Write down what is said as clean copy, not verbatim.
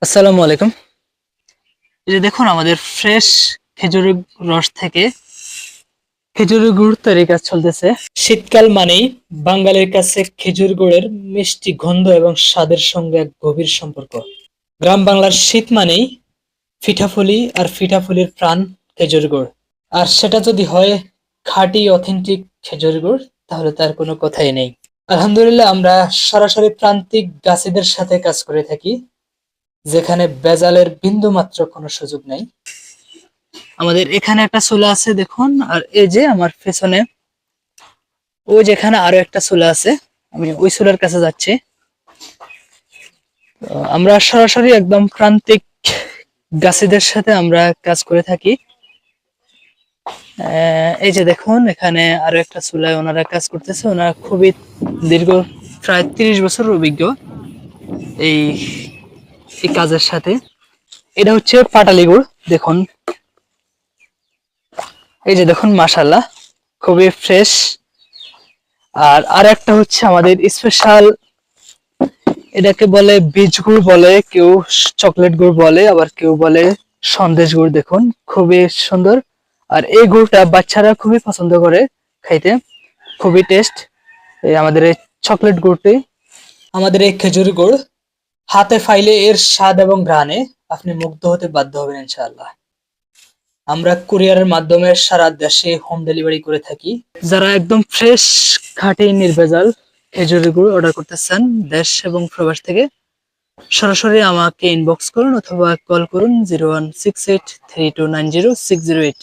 আসসালামু আলাইকুম। এই যে দেখুন আমাদের ফ্রেশ খেজুরের রস থেকে খেজুরের গুড় তৈরির কাজ চলতেছে। শীতকাল মানেই বাঙালির কাছে খেজুর গুড়ের মিষ্টি গন্ধ এবং স্বাদের সঙ্গে এক গভীর সম্পর্ক। গ্রাম বাংলার শীত মানেই পিঠাফুলি আর পিঠাফুলির প্রাণ খেজুর গুড়। আর সেটা যদি হয় খাঁটি অথেন্টিক খেজুর গুড়, তাহলে তার কোনো কথাই নেই। আলহামদুলিল্লাহ, আমরা সরাসরি প্রান্তিক গাছিদের সাথে কাজ করে থাকি, যেখানে ভেজালের বিন্দু মাত্র কোনো সুযোগ নাই। আমাদের এখানে একটা চুলা আছে দেখুন, আর এই যে আমার পেছনে ওই যেখানে আরো একটা চুলা আছে, আমি ওই চুলার কাছে যাচ্ছি। আমরা সরাসরি একদম প্রান্তিক গাছিদের সাথে আমরা কাজ করে থাকি। এই যে দেখুন এখানে আরো একটা চুলায় ওনারা কাজ করতেছে। ওনারা খুবই দীর্ঘ প্রায় 30 বছর অভিজ্ঞ এই এই কাজের সাথে। এটা হচ্ছে পাটালি গুড়। দেখুন, এই যে দেখুন, মাশাআল্লাহ, খুবই ফ্রেশ। আর আরেকটা হচ্ছে আমাদের স্পেশাল, এটাকে বলে বীজ গুড় বলে, কেউ চকলেট গুড় বলে, আবার কেউ বলে সন্দেশ গুড়। দেখুন, খুবই সুন্দর। আর এই গুড়টা বাচ্চারা খুবই পছন্দ করে খাইতে, খুবই টেস্ট এই আমাদের এই চকলেট গুড়টি। আমাদের এই খেজুর গুড় হাতে ফাইলে এর স্বাদ এবং ঘ্রাণে আপনি মুগ্ধ হতে বাধ্য হবেন ইনশাআল্লাহ। আমরা কুরিয়ারের মাধ্যমে সারা দেশে হোম ডেলিভারি করে থাকি। যারা একদম ফ্রেশ খাঁটি নির্ভেজাল খেজুরের গুড় অর্ডার করতে চান দেশ এবং প্রবাস থেকে, সরাসরি আমাকে ইনবক্স করুন অথবা কল করুন 01683290 608।